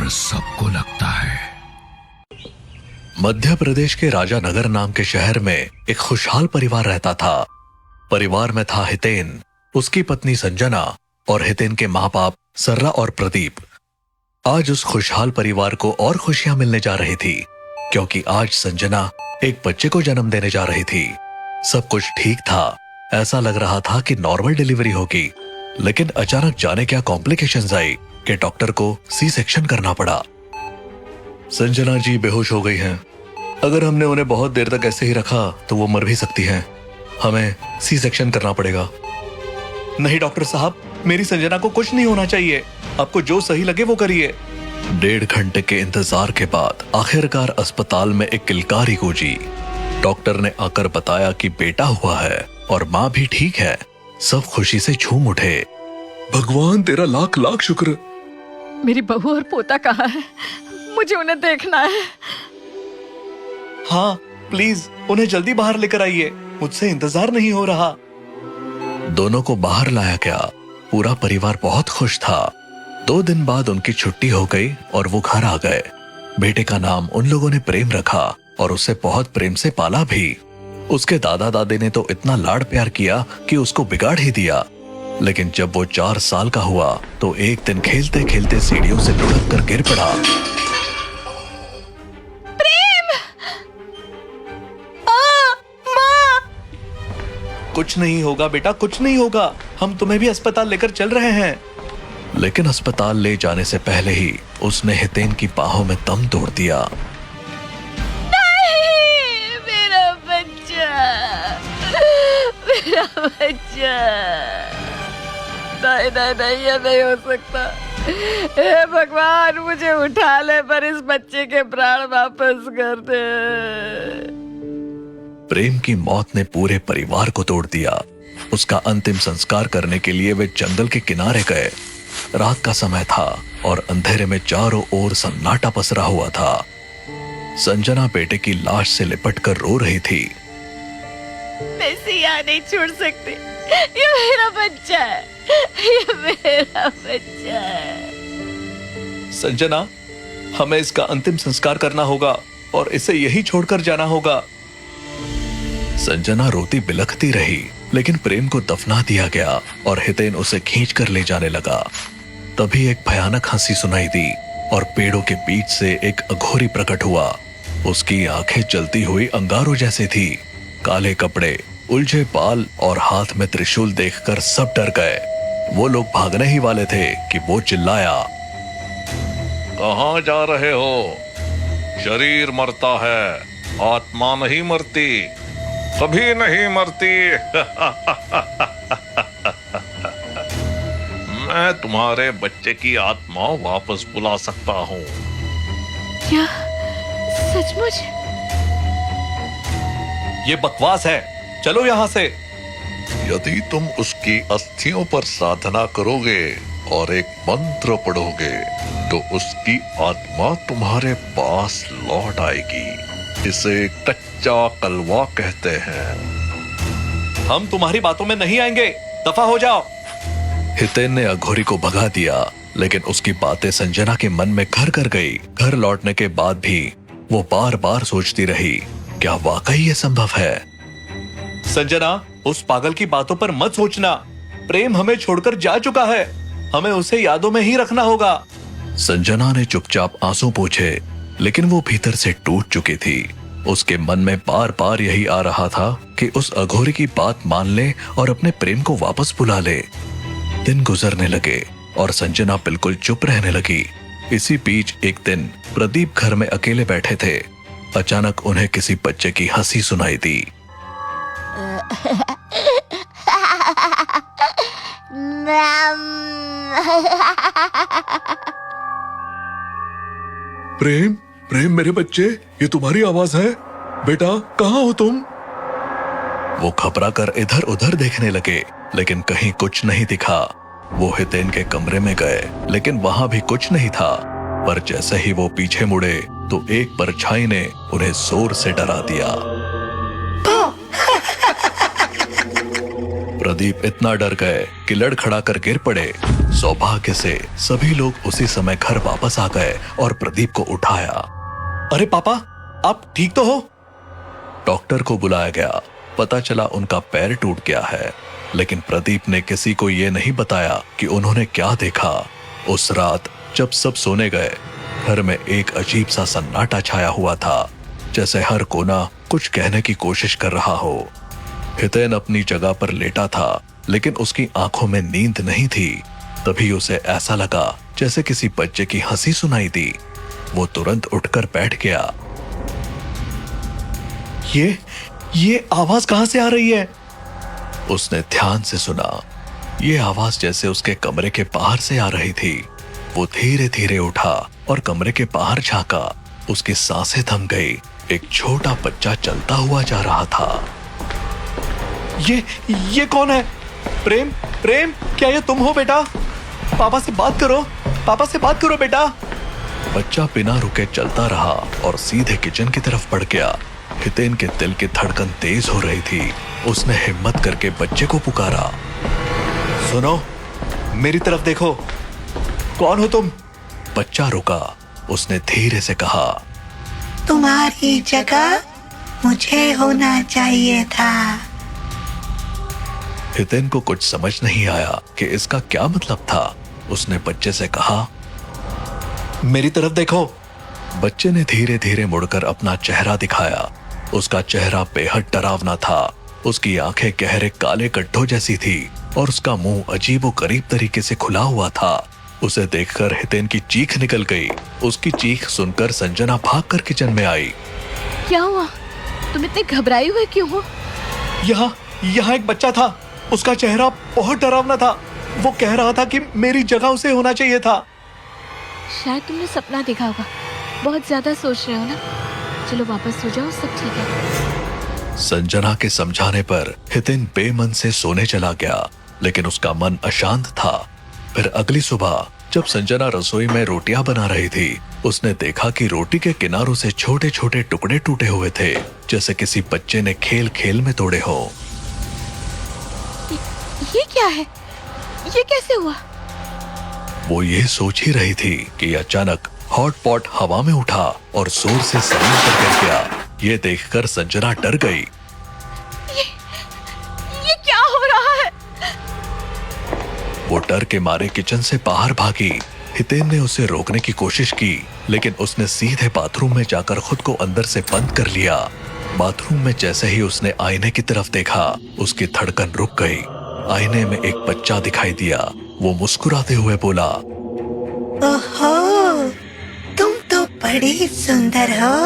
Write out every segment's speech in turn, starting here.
डर सबको लगता है। मध्य प्रदेश के राजानगर नाम के शहर में एक खुशहाल परिवार रहता था। परिवार में था हितेन, उसकी पत्नी संजना और हितेन के माँ बाप सर्रा और प्रदीप। आज उस खुशहाल परिवार को और खुशियां मिलने जा रही थी, क्योंकि आज संजना एक बच्चे को जन्म देने जा रही थी। सब कुछ ठीक था, ऐसा लग रहा था कि नॉर्मल डिलीवरी होगी, लेकिन अचानक जाने क्या कॉम्प्लिकेशंस आई कि डॉक्टर को सी सेक्शन करना पड़ा। संजना जी बेहोश हो गई हैं। अगर हमने उन्हें बहुत देर तक ऐसे ही रखा तो वो मर भी सकती हैं। हमें सी सेक्शन करना पड़ेगा। नहीं डॉक्टर साहब, मेरी संजना को कुछ नहीं होना चाहिए। आपको जो सही लगे वो करिए। 1.5 घंटे के इंतजार के बाद आखिरकार अस्पताल में एक किलकारी गूंजी। डॉक्टर ने आकर बताया कि बेटा हुआ है और माँ भी ठीक है। सब खुशी से झूम उठे। भगवान तेरा लाख लाख शुक्र। मेरी बहू और पोता कहाँ है? मुझे उन्हें देखना है। हाँ प्लीज उन्हें जल्दी बाहर लेकर आइए, मुझसे इंतजार नहीं हो रहा। दोनों को बाहर लाया गया। पूरा परिवार बहुत खुश था। 2 दिन बाद उनकी छुट्टी हो गई और वो घर आ गए। बेटे का नाम उन लोगों ने प्रेम रखा और उसे बहुत प्रेम से पाला भी। उसके दादा दादी ने तो इतना लाड प्यार किया कि उसको बिगाड़ ही दिया। लेकिन जब वो 4 साल का हुआ तो एक दिन खेलते खेलते सीढ़ियों से लुढ़क कर गिर पड़ा। कुछ नहीं होगा बेटा, कुछ नहीं होगा। हम तुम्हें भी अस्पताल लेकर चल रहे हैं। लेकिन अस्पताल ले जाने से पहले ही उसने हितेन की बाहों में दम तोड़ दिया। नहीं, मेरा बच्चा, मेरा बच्चा। नहीं नहीं नहीं, ये नहीं हो सकता। हे भगवान, मुझे उठा ले पर इस बच्चे के प्राण वापस कर दे। प्रेम की मौत ने पूरे परिवार को तोड़ दिया। उसका अंतिम संस्कार करने के लिए वे जंगल के किनारे गए। रात का समय था और अंधेरे में चारों ओर सन्नाटा पसरा हुआ था। संजना बेटे की लाश से लिपट कर रो रही थी। मैं इसे यहाँ नहीं छोड़ सकती। ये मेरा बच्चा है, ये मेरा बच्चा है। संजना, हमें इसका अंतिम संस्कार करना होगा और इसे यही छोड़कर जाना होगा। संजना रोती बिलखती रही, लेकिन प्रेम को दफना दिया गया और हितेन उसे खींच कर ले जाने लगा। तभी एक भयानक हंसी सुनाई दी और पेड़ों के बीच से एक अघोरी प्रकट हुआ। उसकी आंखें जलती हुई अंगारों जैसे थी। काले कपड़े, उलझे बाल और हाथ में त्रिशूल देखकर सब डर गए। वो लोग भागने ही वाले थे कि वो चिल्लाया, कहां जा रहे हो? शरीर मरता है, आत्मा नहीं मरती, कभी नहीं मरती। मैं तुम्हारे बच्चे की आत्मा वापस बुला सकता हूँ। क्या सचमुच? ये बकवास है, चलो यहाँ से। यदि तुम उसकी अस्थियों पर साधना करोगे और एक मंत्र पढ़ोगे तो उसकी आत्मा तुम्हारे पास लौट आएगी। इसे कच्चा कलवा कहते हैं। हम तुम्हारी बातों में नहीं आएंगे, दफा हो जाओ। हितेन ने अघोरी को भगा दिया, लेकिन उसकी बातें संजना के मन में घर कर गई। घर लौटने के बाद भी वो बार बार सोचती रही, क्या वाकई ये संभव है? संजना, उस पागल की बातों पर मत सोचना। प्रेम हमें छोड़कर जा चुका है, हमें उसे यादों में ही रखना होगा। संजना ने चुपचाप आंसू पोंछे, लेकिन वो भीतर से टूट चुकी थी। उसके मन में बार बार यही आ रहा था कि उस अघोरी की बात मान ले और अपने प्रेम को वापस बुला ले। दिन गुजरने लगे और संजना बिल्कुल चुप रहने लगी। इसी बीच एक दिन प्रदीप घर में अकेले बैठे थे। अचानक उन्हें किसी बच्चे की हंसी सुनाई दी। प्रेम, प्रेम मेरे बच्चे, ये तुम्हारी आवाज है? बेटा कहाँ हो तुम? वो घबरा कर इधर उधर देखने लगे, लेकिन कहीं कुछ नहीं दिखा। वो हितेन के कमरे में गए, लेकिन वहां भी कुछ नहीं था। पर जैसे ही वो पीछे मुड़े तो एक परछाई ने उन्हें जोर से डरा दिया। प्रदीप इतना डर गए कि लड़खड़ा कर गिर पड़े। सौभाग्य से सभी लोग उसी समय घर वापस आ गए और प्रदीप को उठाया। अरे पापा, आप ठीक तो हो? डॉक्टर को बुलाया गया। पता चला उनका पैर टूट गया है, लेकिन प्रदीप ने किसी को ये नहीं बताया कि उन्होंने क्या देखा। उस रात जब सब सोने गए, घर में एक अजीब सा सन्नाटा छाया हुआ था, जैसे हर कोना कुछ कहने की कोशिश कर रहा हो। हितेन अपनी जगह पर लेटा था, लेकिन उसकी आंखों में नींद नहीं थी। तभी उसे ऐसा लगा जैसे किसी बच्चे की हंसी सुनाई दी। वो तुरंत उठकर बैठ गया। ये आवाज कहां से आ रही है? उसने ध्यान से सुना। ये आवाज जैसे उसके कमरे के बाहर से आ रही थी। वो धीरे धीरे उठा और कमरे के बाहर झांका। उसकी सांसें थम गई। एक छोटा बच्चा चलता हुआ जा रहा था। ये कौन है? प्रेम, प्रेम, क्या ये तुम हो बेटा? पापा से बात करो, पापा से बात करो बेटा। बच्चा बिना रुके चलता रहा और सीधे किचन की तरफ बढ़ गया। हितेन के दिल की धड़कन तेज हो रही थी। उसने हिम्मत करके बच्चे को पुकारा। सुनो, मेरी तरफ देखो। कौन हो तुम? बच्चा रुका। उसने धीरे से कहा, तुम्हारी जगह मुझे होना चाहिए था। हितेन को कुछ समझ नहीं आया कि इसका क्या मतलब था। उसने बच्चे से कहा, मेरी तरफ देखो। बच्चे ने धीरे धीरे मुड़कर अपना चेहरा दिखाया। उसका चेहरा बेहद डरावना था। उसकी आंखें गहरे काले गड्ढों जैसी थी और उसका मुंह अजीबोगरीब तरीके से खुला हुआ था। उसे देखकर हितेन की चीख निकल गई। उसकी चीख सुनकर संजना भागकर किचन में आई। क्या हुआ? तुम इतने घबराए हुए क्यों हो? यहाँ एक बच्चा था। उसका चेहरा बहुत डरावना था। वो कह रहा था कि मेरी जगह उसे होना चाहिए था। शायद तुमने सपना देखा होगा। बहुत ज्यादा सोच रहे हो ना। चलो वापस सो जाओ, सब ठीक है। संजना के समझाने पर हितेन बेमन से सोने चला गया, लेकिन उसका मन अशांत था। फिर अगली सुबह जब संजना रसोई में रोटियां बना रही थी, उसने देखा कि रोटी के किनारों से छोटे छोटे टुकड़े टूटे हुए थे, जैसे किसी बच्चे ने खेल खेल में तोड़े हो। ये क्या है? ये कैसे हुआ? वो ये सोच ही रही थी कि अचानक हॉट पॉट हवा में उठा और जोर से जमीन पर गिर गया। ये देखकर संजना डर गई। ये क्या हो रहा है? वो डर के मारे किचन से बाहर भागी। हितेन ने उसे रोकने की कोशिश की, लेकिन उसने सीधे बाथरूम में जाकर खुद को अंदर से बंद कर लिया। बाथरूम में जैसे ही उसने आईने की तरफ देखा, उसकी धड़कन रुक गई। आईने में एक बच्चा दिखाई दिया। वो मुस्कुराते हुए बोला, ओहो, तुम तो बड़ी सुंदर हो।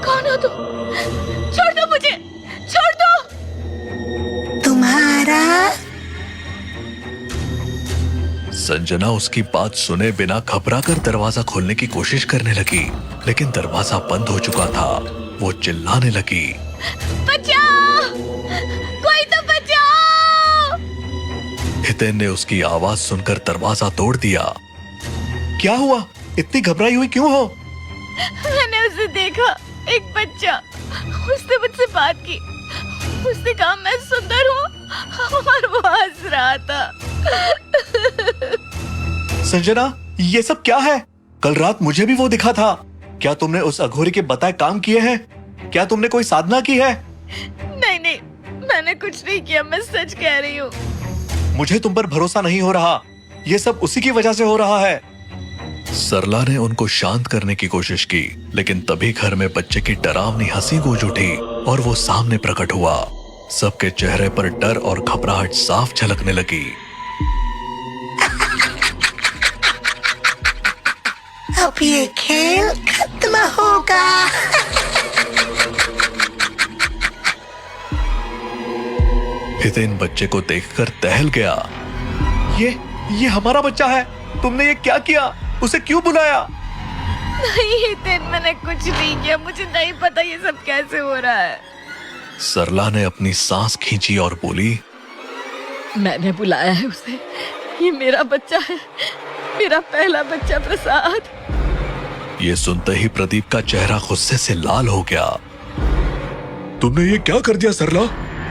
कौन हो तुम? छोड़ दो मुझे, छोड़ दो। तुम्हारा संजना उसकी बात सुने बिना घबराकर दरवाजा खोलने की कोशिश करने लगी, लेकिन दरवाजा बंद हो चुका था। वो चिल्लाने लगी, बचाओ, कोई तो बचाओ। हितेन ने उसकी आवाज सुनकर दरवाजा तोड़ दिया। क्या हुआ? इतनी घबराई हुई क्यों हो? मैंने उसे देखा, एक बच्चा। उसने मुझसे बात की। उसने कहा मैं सुंदर हूँ और वो हंस रहा था। संजना, ये सब क्या है? कल रात मुझे भी वो दिखा था। क्या तुमने उस अघोरी के बताए काम किए हैं? क्या तुमने कोई साधना की है? नहीं, मैंने कुछ नहीं किया। मैं सच कह रही हूँ। मुझे तुम पर भरोसा नहीं हो रहा। ये सब उसी की वजह से हो रहा है। सरला ने उनको शांत करने की कोशिश की, लेकिन तभी घर में बच्चे की डरावनी हंसी गूंज उठी और वो सामने प्रकट हुआ। सबके चेहरे पर डर और घबराहट साफ झलकने लगी। अब ये खेल खत्म होगा। हितेन बच्चे को देखकर दहल गया। ये हमारा बच्चा है। तुमने ये क्या किया? उसे क्यों बुलाया? नहीं हितेन, मैंने कुछ नहीं किया। मुझे नहीं पता ये सब कैसे हो रहा है। सरला ने अपनी सांस खींची और बोली, मैंने बुलाया है उसे। ये मेरा बच्चा है, मेरा पहला बच्चा प्रसाद। ये सुनते ही प्रदीप का चेहरा गुस्से से लाल हो गया। तुमने ये क्या कर दिया सरला?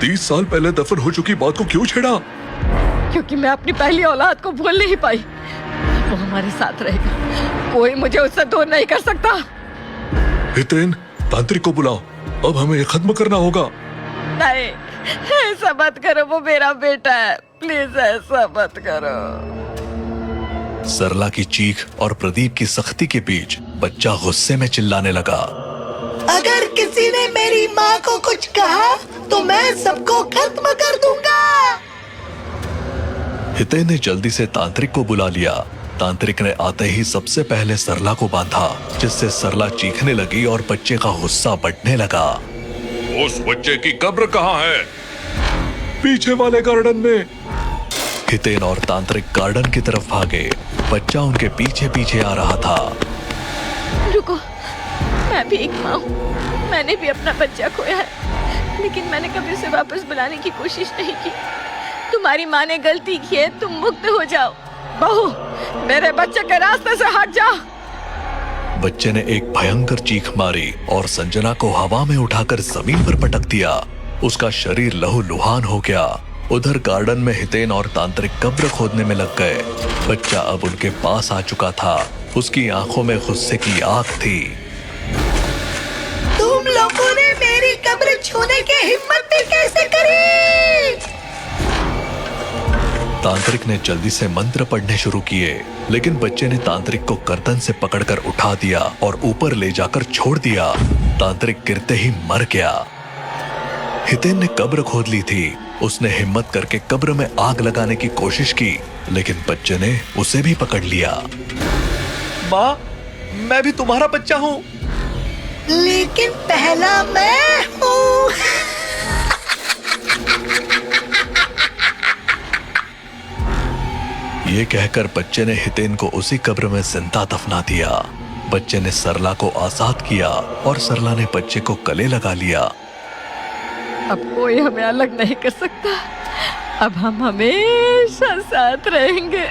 30 साल पहले दफन हो चुकी बात को क्यों छेड़ा? क्योंकि मैं अपनी पहली औलाद को भूल नहीं पाई। वो हमारे साथ रहेगा, कोई मुझे उससे दूर नहीं कर सकता। हितेन, तांत्रिक को बुलाओ, अब हमें ये खत्म करना होगा। नहीं, ऐसा मत करो, वो मेरा बेटा है, प्लीज ऐसा मत करो। सरला की चीख और प्रदीप की सख्ती के बीच बच्चा गुस्से में चिल्लाने लगा। अगर किसी ने मेरी माँ को कुछ कहा तो मैं सबको खत्म कर दूंगा। हितेन ने जल्दी से तांत्रिक को बुला लिया। तांत्रिक ने आते ही सबसे पहले सरला को बांधा, जिससे सरला चीखने लगी और बच्चे का गुस्सा बढ़ने लगा। उस बच्चे की कब्र कहाँ है? पीछे वाले गार्डन में। हितेन और तांत्रिक गार्डन की तरफ भागे। बच्चा उनके पीछे पीछे आ रहा था। रुको, मैं भी एक माँ हूँ, मैंने भी अपना बच्चा खोया है, लेकिन मैंने कभी उसे वापस बुलाने की कोशिश नहीं की। तुम्हारी माँ ने गलती की है, तुम मुक्त हो जाओ। बहू, मेरे बच्चे के रास्ते से हट जा। बच्चे ने एक भयंकर चीख मारी और संजना को हवा में उठाकर जमीन पर पटक दिया। उसका शरीर लहूलुहान हो गया। उधर गार्डन में हितेन और तांत्रिक कब्र खोदने में लग गए। बच्चा अब उनके पास आ चुका था। उसकी आंखों में गुस्से की आग थी। तुम लोगों ने मेरी कब्र छूने की हिम्मत भी कैसे करी? तांत्रिक ने जल्दी से मंत्र पढ़ने शुरू किए, लेकिन बच्चे ने तांत्रिक को गर्दन से पकड़कर उठा दिया और ऊपर ले जाकर छोड़ दिया। तांत्रिक गिरते ही मर गया। हितेन ने कब्र खोद ली थी। उसने हिम्मत करके कब्र में आग लगाने की कोशिश की, लेकिन बच्चे ने उसे भी पकड़ लिया। माँ, मैं भी तुम्हारा बच्चा हूँ। लेकिन पहला मैं हूँ। ये कहकर बच्चे ने हितेन को उसी कब्र में जिंदा दफना दिया। बच्चे ने सरला को आजाद किया और सरला ने बच्चे को गले लगा लिया। अब कोई हमें अलग नहीं कर सकता, अब हम हमेशा साथ रहेंगे।